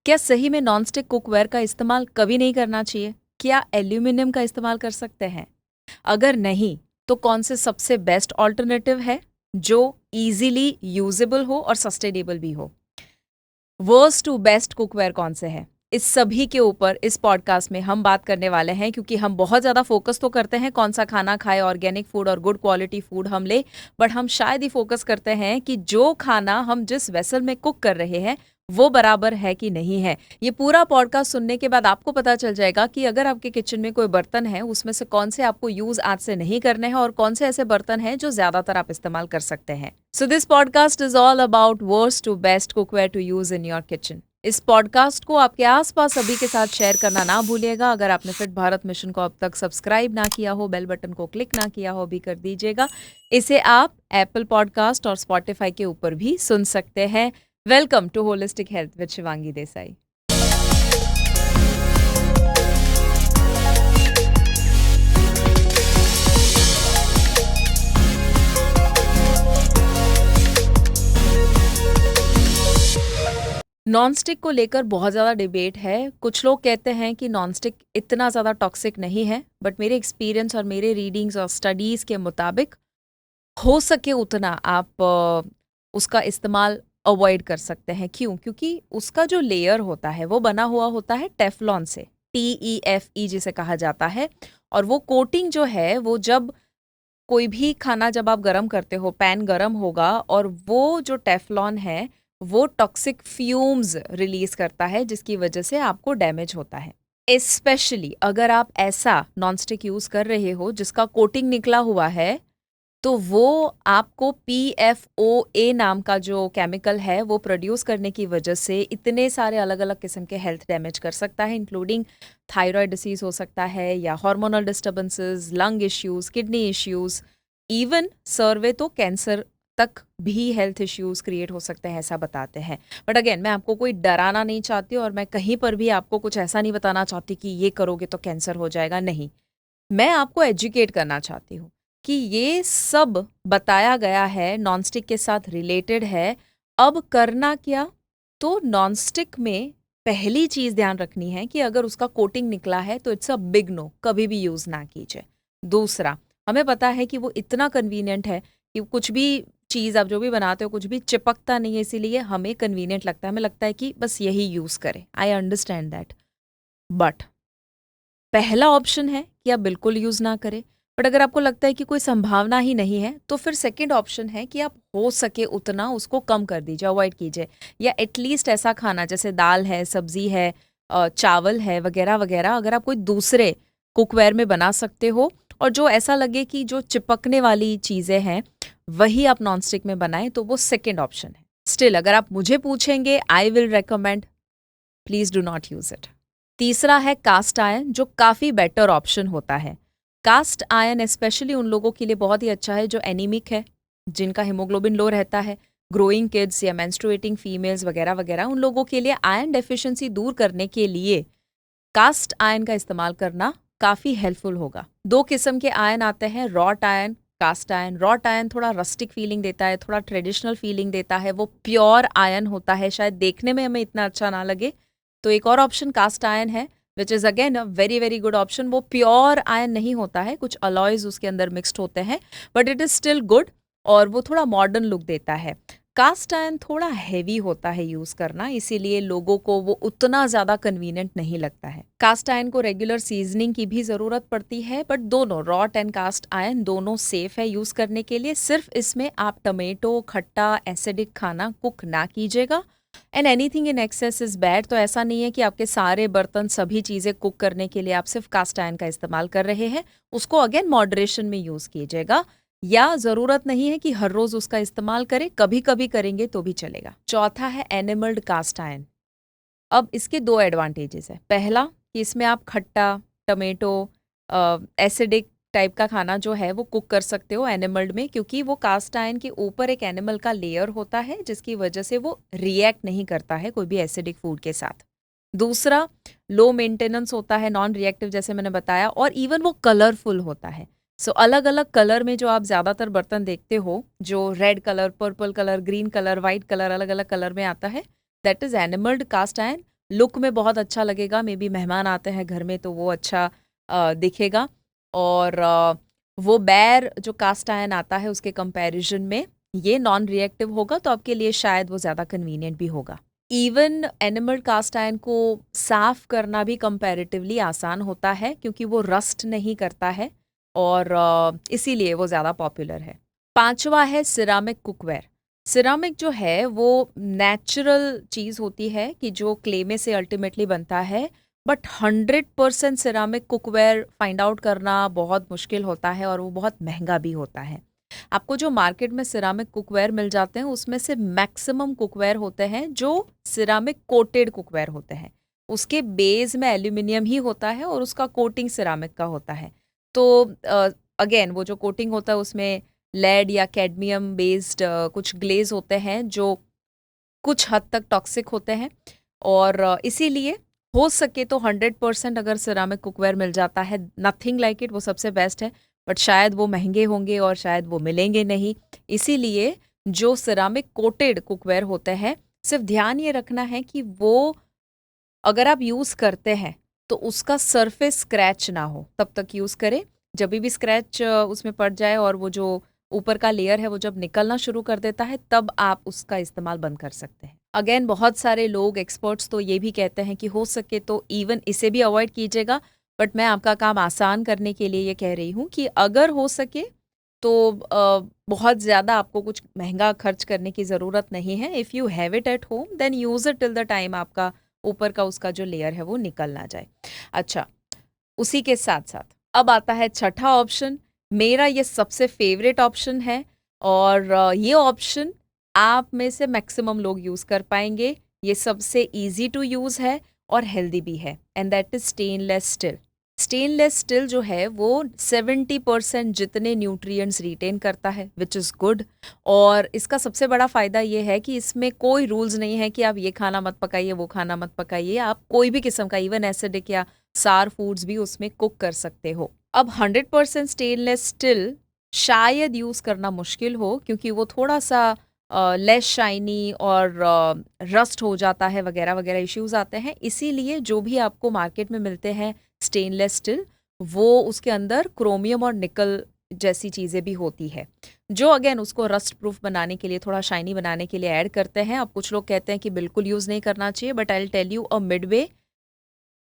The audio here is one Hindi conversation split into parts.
क्या सही में नॉनस्टिक कुकवेयर का इस्तेमाल कभी नहीं करना चाहिए? क्या एल्यूमिनियम का इस्तेमाल कर सकते हैं? अगर नहीं, तो कौन से सबसे बेस्ट ऑल्टरनेटिव है जो इजीली यूजेबल हो और सस्टेनेबल भी हो? वर्स्ट टू बेस्ट कुकवेयर कौन से हैं? इस सभी के ऊपर इस पॉडकास्ट में हम बात करने वाले हैं, क्योंकि हम बहुत ज़्यादा फोकस तो करते हैं कौन सा खाना खाए, ऑर्गेनिक फूड और गुड क्वालिटी फूड हम ले, बट हम शायद ही फोकस करते हैं कि जो खाना हम जिस वेसल में कुक कर रहे हैं वो बराबर है कि नहीं है। ये पूरा पॉडकास्ट सुनने के बाद आपको पता चल जाएगा कि अगर आपके किचन में कोई बर्तन है, उसमें से कौन से आपको यूज आज से नहीं करने हैं और कौन से ऐसे बर्तन हैं जो ज्यादातर आप इस्तेमाल कर सकते हैं। So this podcast is all about worst to best cookware to use in your kitchen. इस पॉडकास्ट को आपके आसपास सभी के साथ शेयर करना ना भूलिएगा। अगर आपने फिट भारत मिशन को अब तक सब्सक्राइब ना किया हो, बेल बटन को क्लिक ना किया हो, भी कर दीजिएगा। इसे आप एप्पल पॉडकास्ट और स्पॉटिफाई के ऊपर भी सुन सकते हैं। Welcome to holistic health with Shivangi Desai. Nonstick को लेकर बहुत ज़्यादा डिबेट है। कुछ लोग कहते हैं कि नॉनस्टिक इतना ज़्यादा टॉक्सिक नहीं है, बट मेरे एक्सपीरियंस और मेरे रीडिंग्स और स्टडीज़ के मुताबिक हो सके उतना आप उसका इस्तेमाल अवॉइड कर सकते हैं। क्यों? क्योंकि उसका जो लेयर होता है वो बना हुआ होता है टेफलॉन से, TEFE जिसे कहा जाता है। और वो कोटिंग जो है वो जब कोई भी खाना जब आप गरम करते हो, पैन गरम होगा और वो जो टेफलॉन है वो टॉक्सिक फ्यूम्स रिलीज करता है, जिसकी वजह से आपको डैमेज होता है। स्पेशली अगर आप ऐसा नॉनस्टिक यूज कर रहे हो जिसका कोटिंग निकला हुआ है, तो वो आपको PFOA नाम का जो केमिकल है वो प्रोड्यूस करने की वजह से इतने सारे अलग अलग किस्म के हेल्थ डैमेज कर सकता है, इंक्लूडिंग थायराइड डिसीज हो सकता है, या hormonal disturbances, lung issues, kidney issues, even सर्वे तो कैंसर तक भी हेल्थ इश्यूज क्रिएट हो सकते हैं, ऐसा बताते हैं। बट अगेन, मैं आपको कोई डराना नहीं चाहती और मैं कहीं पर भी आपको कुछ ऐसा नहीं बताना चाहती कि ये करोगे तो कैंसर हो जाएगा। नहीं, मैं आपको एजुकेट करना चाहती हूँ कि ये सब बताया गया है नॉनस्टिक के साथ रिलेटेड है। अब करना क्या? तो नॉनस्टिक में पहली चीज ध्यान रखनी है कि अगर उसका कोटिंग निकला है तो इट्स अ बिग नो, कभी भी यूज ना कीजिए। दूसरा, हमें पता है कि वो इतना कन्वीनियंट है कि कुछ भी चीज आप जो भी बनाते हो कुछ भी चिपकता नहीं है, इसीलिए हमें कन्वीनियंट लगता है, हमें लगता है कि बस यही यूज करें। आई अंडरस्टैंड दैट, बट पहला ऑप्शन है कि आप बिल्कुल यूज ना करें। बट अगर आपको लगता है कि कोई संभावना ही नहीं है, तो फिर सेकंड ऑप्शन है कि आप हो सके उतना उसको कम कर दीजिए, अवॉइड कीजिए, या एटलीस्ट ऐसा खाना जैसे दाल है, सब्जी है, चावल है, वगैरह वगैरह, अगर आप कोई दूसरे कुकवेयर में बना सकते हो और जो ऐसा लगे कि जो चिपकने वाली चीज़ें हैं वही आप नॉनस्टिक में बनाएं, तो वो सेकेंड ऑप्शन है। स्टिल अगर आप मुझे पूछेंगे, I will recommend please do not use it. तीसरा है कास्ट आयरन, जो काफ़ी बेटर ऑप्शन होता है। कास्ट आयरन स्पेशली उन लोगों के लिए बहुत ही अच्छा है जो एनीमिक है, जिनका हीमोग्लोबिन लो रहता है, ग्रोइंग किड्स या मेंस्ट्रुएटिंग फीमेल्स वगैरह वगैरह, उन लोगों के लिए आयरन डेफिशिएंसी दूर करने के लिए कास्ट आयरन का इस्तेमाल करना काफ़ी हेल्पफुल होगा। दो किस्म के आयरन आते हैं, wrought iron, cast iron. Wrought iron थोड़ा रस्टिक फीलिंग देता है, थोड़ा ट्रेडिशनल फीलिंग देता है, वो प्योर आयरन होता है, शायद देखने में हमें इतना अच्छा ना लगे। तो एक और ऑप्शन कास्ट आयरन है, which is again a very very good option. वो प्योर आयरन नहीं होता है, कुछ अलॉयज उसके अंदर मिक्सड होते हैं, but it is still good और वो थोड़ा मॉडर्न लुक देता है। कास्ट आयरन थोड़ा हैवी होता है यूज करना, इसीलिए लोगों को वो उतना ज्यादा कन्वीनियंट नहीं लगता है। कास्ट आयरन को रेगुलर सीजनिंग की भी जरूरत पड़ती है, बट दोनों रॉट एंड कास्ट आयरन दोनों सेफ है यूज करने के लिए। सिर्फ इसमें आप टमेटो, खट्टा, एसिडिक खाना कुक ना कीजिएगा। And anything in excess is bad. तो ऐसा नहीं है कि आपके सारे बर्तन, सभी चीजें कुक करने के लिए आप सिर्फ कास्ट आयरन का इस्तेमाल कर रहे हैं। उसको अगेन मॉडरेशन में यूज कीजिएगा, या जरूरत नहीं है कि हर रोज उसका इस्तेमाल करें, कभी कभी करेंगे तो भी चलेगा। चौथा है एनिमल्ड कास्ट आयरन। अब इसके दो एडवांटेजेस है। पहला कि इसमें आप खट्टा, टमेटो, एसिडिक टाइप का खाना जो है वो कुक कर सकते हो एनिमल्ड में, क्योंकि वो कास्ट आयरन के ऊपर एक एनिमल का लेयर होता है, जिसकी वजह से वो रिएक्ट नहीं करता है कोई भी एसिडिक फूड के साथ। दूसरा, लो मेंटेनेंस होता है, नॉन रिएक्टिव जैसे मैंने बताया, और इवन वो कलरफुल होता है। सो अलग अलग कलर में जो आप ज्यादातर बर्तन देखते हो, जो red colour, purple colour, green colour, white colour, अलग अलग कलर में आता है, that is enamelled cast iron. Look में बहुत अच्छा लगेगा, मे बी मेहमान आते हैं घर में तो वो अच्छा दिखेगा। और वो बेयर जो कास्ट आयरन आता है उसके कंपैरिजन में ये नॉन रिएक्टिव होगा, तो आपके लिए शायद वो ज़्यादा कन्वीनियंट भी होगा। इवन एनिमल कास्ट आयरन को साफ करना भी कंपैरेटिवली आसान होता है क्योंकि वो रस्ट नहीं करता है, और इसीलिए वो ज़्यादा पॉपुलर है। पांचवा है सिरामिक कुकवेयर। सिरामिक जो है वो नेचुरल चीज़ होती है कि जो क्ले में से अल्टीमेटली बनता है, but 100% ceramic cookware find out करना बहुत मुश्किल होता है और वो बहुत महंगा भी होता है। आपको जो मार्केट में सिरामिक कुकवेयर मिल जाते हैं उसमें से मैक्सिमम कुकवेयर होते हैं जो सिरामिक कोटेड कुकवेयर होते हैं। उसके बेस में एल्यूमिनियम ही होता है और उसका कोटिंग सिरामिक का होता है। तो अगेन वो जो कोटिंग होता है उसमें लेड या कैडमियम बेस्ड कुछ ग्लेज होते हैं जो कुछ हद तक टॉक्सिक होते हैं, और इसीलिए हो सके तो 100% अगर सिरामिक कुकवेयर मिल जाता है, नथिंग लाइक इट, वो सबसे बेस्ट है। बट शायद वो महंगे होंगे और शायद वो मिलेंगे नहीं। इसीलिए जो सिरामिक कोटेड कुकवेयर होते हैं, सिर्फ ध्यान ये रखना है कि वो अगर आप यूज़ करते हैं तो उसका सरफेस स्क्रैच ना हो, तब तक यूज़ करें। जब भी स्क्रैच उसमें पड़ जाए और वो जो ऊपर का लेयर है वो जब निकलना शुरू कर देता है, तब आप उसका इस्तेमाल बंद कर सकते हैं। अगेन बहुत सारे लोग एक्सपर्ट्स तो ये भी कहते हैं कि हो सके तो इवन इसे भी अवॉइड कीजिएगा, बट मैं आपका काम आसान करने के लिए ये कह रही हूँ कि अगर हो सके तो बहुत ज़्यादा आपको कुछ महंगा खर्च करने की ज़रूरत नहीं है। If you have it at home then use it till the time आपका ऊपर का उसका जो लेयर है वो निकल ना जाए। अच्छा, उसी के साथ-साथ अब आता है छठा ऑप्शन। मेरा ये सबसे फ़ेवरेट ऑप्शन है, और ये ऑप्शन आप में से मैक्सिमम लोग यूज़ कर पाएँगे। ये सबसे ईज़ी टू यूज़ है और हेल्दी भी है, and that is stainless steel. Stainless steel जो है वो 70% जितने न्यूट्रिएंट्स रिटेन करता है, विच इज़ गुड। और इसका सबसे बड़ा फ़ायदा ये है कि इसमें कोई रूल्स नहीं है कि आप ये खाना मत पकाइए, वो खाना मत पकाइए। आप कोई भी किस्म का इवन एसिडिक या सार फूड्स भी उसमें कुक कर सकते हो। अब 100% स्टेनलेस स्टील शायद यूज़ करना मुश्किल हो क्योंकि वो थोड़ा-सा लेस शाइनी और रस्ट हो जाता है, वगैरह वगैरह इश्यूज आते हैं। इसीलिए जो भी आपको मार्केट में मिलते हैं स्टेनलेस स्टील, वो उसके अंदर क्रोमियम और निकल जैसी चीज़ें भी होती है, जो अगेन उसको रस्ट प्रूफ बनाने के लिए, थोड़ा शाइनी बनाने के लिए ऐड करते हैं। अब कुछ लोग कहते हैं कि बिल्कुल यूज़ नहीं करना चाहिए, but I will tell you a midway.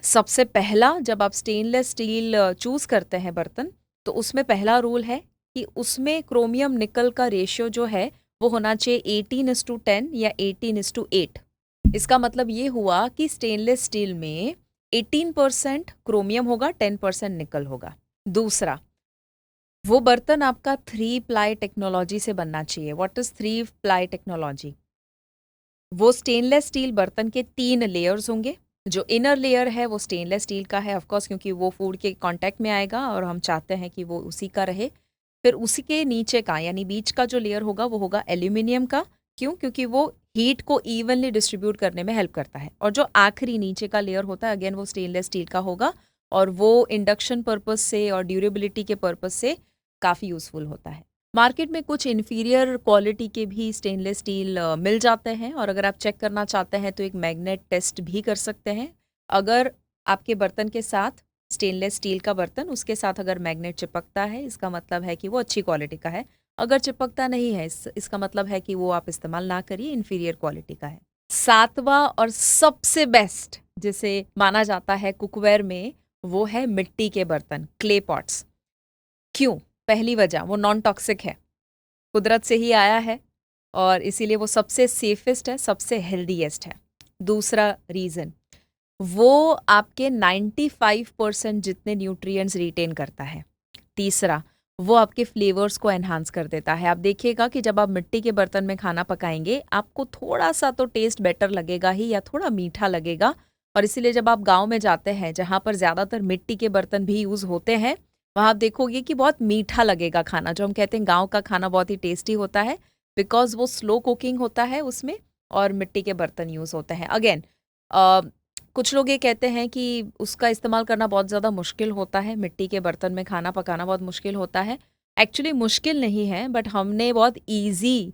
सबसे पहला जब आप स्टेनलेस स्टील चूज़ करते हैं बर्तन, तो उसमें पहला रूल है कि उसमें क्रोमियम निकल का रेशियो जो है वो होना चाहिए 18:10 या 18:8। इसका मतलब ये हुआ कि स्टेनलेस स्टील में 18% क्रोमियम होगा, 10% निकल होगा। दूसरा, वो बर्तन आपका 3 प्लाई टेक्नोलॉजी से बनना चाहिए। What is 3 ply technology? वो स्टेनलेस स्टील बर्तन के 3 लेयर्स होंगे। जो इनर लेयर है वो स्टेनलेस स्टील का है ऑफ कोर्स, क्योंकि वो फूड के कांटेक्ट में आएगा और हम चाहते हैं कि वो उसी का रहे। फिर उसी के नीचे का यानी बीच का जो लेयर होगा वो होगा एल्यूमिनियम का। क्यों? क्योंकि वो हीट को इवनली डिस्ट्रीब्यूट करने में हेल्प करता है। और जो आखिरी नीचे का लेयर होता है अगेन वो स्टेनलेस स्टील का होगा, और वो इंडक्शन पर्पस से और ड्यूरेबिलिटी के पर्पस से काफ़ी यूज़फुल होता है। मार्केट में कुछ इन्फीरियर क्वालिटी के भी स्टेनलेस स्टील मिल जाते हैं, और अगर आप चेक करना चाहते हैं तो एक मैग्नेट टेस्ट भी कर सकते हैं। अगर आपके बर्तन के साथ स्टेनलेस स्टील का बर्तन, उसके साथ अगर मैग्नेट चिपकता है, इसका मतलब है कि वो अच्छी क्वालिटी का है। अगर चिपकता नहीं है, इसका मतलब है कि वो आप इस्तेमाल ना करिए, इन्फीरियर क्वालिटी का है। सातवां और सबसे बेस्ट जिसे माना जाता है कुकवेयर में, वो है मिट्टी के बर्तन, क्ले पॉट्स। क्यों? पहली वजह, वो नॉन टॉक्सिक है, कुदरत से ही आया है, और इसीलिए वो सबसे सेफेस्ट है, सबसे हेल्दीएस्ट है। दूसरा रीज़न, वो आपके 95% जितने न्यूट्रिएंट्स रिटेन करता है। तीसरा, वो आपके फ्लेवर्स को एनहांस कर देता है। आप देखिएगा कि जब आप मिट्टी के बर्तन में खाना पकाएंगे, आपको थोड़ा-सा तो टेस्ट बेटर लगेगा ही, या थोड़ा मीठा लगेगा। और इसीलिए जब आप गाँव में जाते हैं, जहाँ पर ज़्यादातर मिट्टी के बर्तन भी यूज़ होते हैं, वहाँ आप देखोगे कि बहुत मीठा लगेगा खाना। जो हम कहते हैं गाँव का खाना बहुत ही टेस्टी होता है, बिकॉज़ वो स्लो कुकिंग होता है उसमें, और मिट्टी के बर्तन यूज़ होते हैं। अगेन कुछ लोग ये कहते हैं कि उसका इस्तेमाल करना बहुत ज़्यादा मुश्किल होता है, मिट्टी के बर्तन में खाना पकाना बहुत मुश्किल होता है। एक्चुअली मुश्किल नहीं है, बट हमने बहुत ईज़ी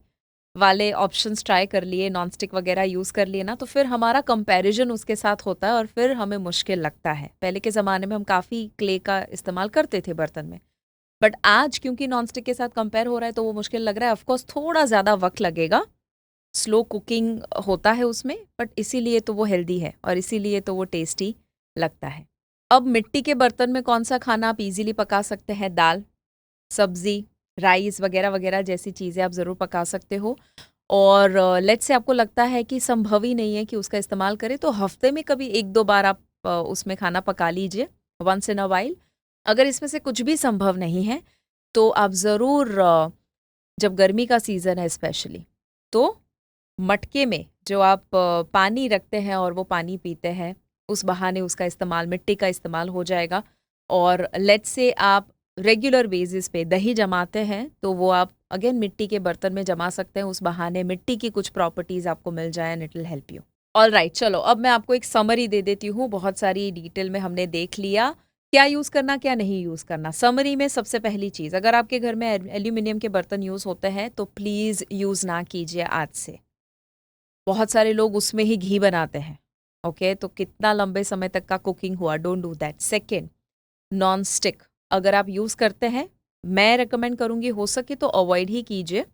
वाले ऑप्शंस ट्राई कर लिए, नॉन स्टिक वगैरह यूज़ कर लिए ना, तो फिर हमारा कंपैरिजन उसके साथ होता है और फिर हमें मुश्किल लगता है। पहले के ज़माने में हम काफ़ी क्ले का इस्तेमाल करते थे बर्तन में, बट आज क्योंकि नॉन स्टिक के साथ कंपेयर हो रहा है तो वो मुश्किल लग रहा है। ऑफकोर्स थोड़ा ज़्यादा वक्त लगेगा, स्लो कुकिंग होता है उसमें, बट इसीलिए तो वो हेल्दी है और इसीलिए तो वो टेस्टी लगता है। अब मिट्टी के बर्तन में कौन सा खाना आप इजीली पका सकते हैं? दाल, सब्जी, राइस वगैरह वगैरह जैसी चीज़ें आप ज़रूर पका सकते हो। और लेट्स से आपको लगता है कि संभव ही नहीं है कि उसका इस्तेमाल करें, तो हफ्ते में कभी 1-2 बार आप उसमें खाना पका लीजिए, वंस इन अ व्हाइल। अगर इसमें से कुछ भी संभव नहीं है, तो आप ज़रूर जब गर्मी का सीज़न है स्पेशली, तो मटके में जो आप पानी रखते हैं और वो पानी पीते हैं, उस बहाने उसका इस्तेमाल, मिट्टी का इस्तेमाल हो जाएगा। और लेट्स से आप रेगुलर बेसिस पे दही जमाते हैं, तो वो आप अगेन मिट्टी के बर्तन में जमा सकते हैं, उस बहाने मिट्टी की कुछ प्रॉपर्टीज़ आपको मिल जाए and it will help you. Alright, चलो अब मैं आपको एक समरी दे देती हूँ। बहुत सारी डिटेल में हमने देख लिया, क्या यूज़ करना, क्या नहीं यूज़ करना। समरी में सबसे पहली चीज़, अगर आपके घर में एल्यूमिनियम के बर्तन यूज़ होते हैं, तो प्लीज़ यूज़ ना कीजिए आज से। बहुत सारे लोग उसमें ही घी बनाते हैं, ओके? तो कितना लंबे समय तक का कुकिंग हुआ, don't do that. Second, non stick अगर आप यूज़ करते हैं, मैं रिकमेंड करूँगी हो सके तो अवॉइड ही कीजिए।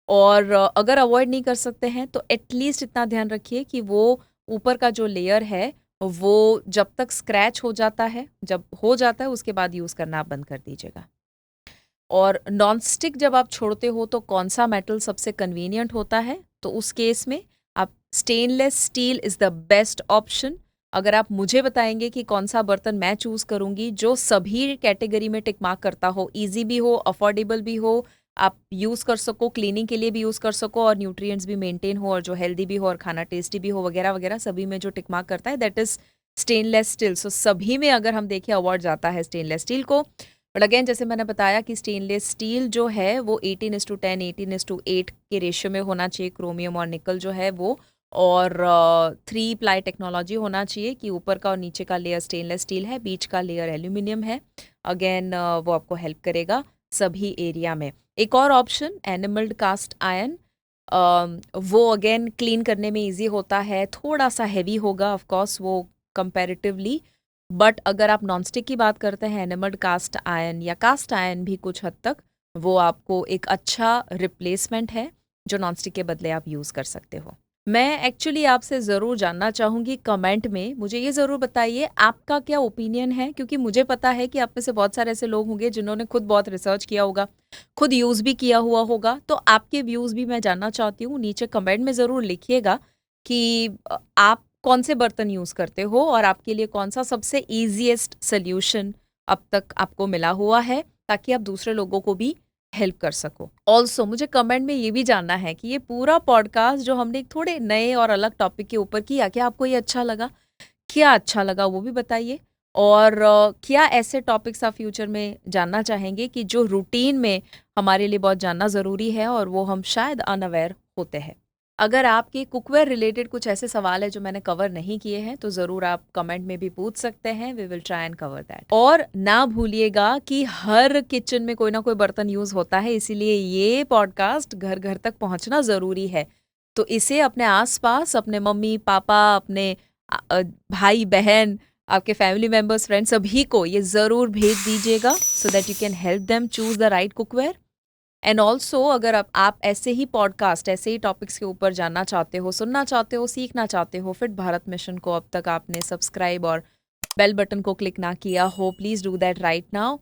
और अगर अवॉइड नहीं कर सकते हैं तो एटलीस्ट इतना ध्यान रखिए कि वो ऊपर का जो लेयर है, वो जब तक स्क्रैच हो जाता है, जब हो जाता है उसके बाद यूज़ करना आप बंद कर दीजिएगा। और नॉन स्टिक जब आप छोड़ते हो तो कौन सा मेटल सबसे कन्वीनियंट होता है? तो उस केस में आप stainless steel is the best option. अगर आप मुझे बताएँगे कि कौन-सा बर्तन मैं चूज़ करूँगी जो सभी कैटेगरी में टिक मार्क करता हो, ईज़ी भी हो, अफोर्डेबल भी हो, आप यूज़ कर सको, क्लीनिंग के लिए भी यूज़ कर सको और न्यूट्रिएंट्स भी मेंटेन हो और जो हेल्दी भी हो और खाना टेस्टी भी हो वगैरह-वगैरह, सभी में जो टिक मार्क करता है दैट इज़ स्टेनलेस स्टील। सो सभी में अगर हम देखें अवार्ड जाता है स्टेनलेस स्टील को। बट अगेन जैसे मैंने बताया कि स्टेनलेस स्टील जो है वो 18:10, 18:8 के रेशियो में होना चाहिए, क्रोमियम और निकल जो है वो। और 3 प्लाई टेक्नोलॉजी होना चाहिए कि ऊपर का और नीचे का लेयर स्टेनलेस स्टील है, बीच का लेयर एल्यूमिनियम है। अगेन वो आपको हेल्प करेगा सभी एरिया में। एक और ऑप्शन एनिमल्ड कास्ट आयरन, वो अगेन क्लीन करने में ईजी होता है, थोड़ा सा हैवी होगा ऑफ कोर्स वो कंपैरेटिवली। बट अगर आप नॉनस्टिक की बात करते हैं, एनिमल्ड कास्ट आयरन या कास्ट आयरन भी कुछ हद तक वो आपको एक अच्छा रिप्लेसमेंट है जो नॉनस्टिक के बदले आप यूज़ कर सकते हो। मैं एक्चुअली आपसे ज़रूर जानना चाहूँगी कमेंट में, मुझे ये ज़रूर बताइए आपका क्या ओपिनियन है, क्योंकि मुझे पता है कि आप में से बहुत सारे ऐसे लोग होंगे जिन्होंने खुद बहुत रिसर्च किया होगा, खुद यूज़ भी किया हुआ होगा, तो आपके व्यूज़ भी मैं जानना चाहती हूँ। नीचे कमेंट में ज़रूर लिखिएगा कि आप कौन से बर्तन यूज़ करते हो और आपके लिए कौन-सा सबसे ईज़ीएस्ट सॉल्यूशन अब तक आपको मिला हुआ है, ताकि आप दूसरे लोगों को भी हेल्प कर सको। ऑल्सो मुझे कमेंट में ये भी जानना है कि ये पूरा पॉडकास्ट जो हमने एक थोड़े नए और अलग टॉपिक के ऊपर किया, क्या आपको ये अच्छा लगा? क्या अच्छा लगा वो भी बताइए। और क्या ऐसे टॉपिक्स आप फ्यूचर में जानना चाहेंगे कि जो रूटीन में हमारे लिए बहुत जानना ज़रूरी है और वो हम शायद अनअवेयर होते हैं। अगर आपके कुकवेयर रिलेटेड कुछ ऐसे सवाल है जो मैंने कवर नहीं किए हैं, तो ज़रूर आप कमेंट में भी पूछ सकते हैं, we will try and cover that. और ना भूलिएगा कि हर किचन में कोई ना कोई बर्तन यूज़ होता है, इसीलिए ये पॉडकास्ट घर-घर तक पहुँचना ज़रूरी है। तो इसे अपने आस-पास, अपने मम्मी-पापा, अपने भाई-बहन, आपके फैमिली मेंबर्स, फ्रेंड्स सभी को ये ज़रूर भेज दीजिएगा so that you can help them choose the right cookware. And also अगर आप ऐसे ही पॉडकास्ट, ऐसे ही टॉपिक्स के ऊपर जानना चाहते हो, सुनना चाहते हो, सीखना चाहते हो, फिट भारत मिशन को अब तक आपने सब्सक्राइब और बेल बटन को क्लिक ना किया हो, please do that right now.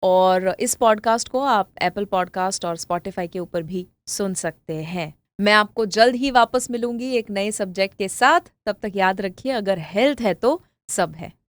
और इस पॉडकास्ट को आप एप्पल पॉडकास्ट और स्पॉटिफाई के ऊपर भी सुन सकते हैं। मैं आपको जल्द ही वापस मिलूंगी एक नए सब्जेक्ट के साथ। तब तक याद रखिए, अगर हेल्थ है तो सब है।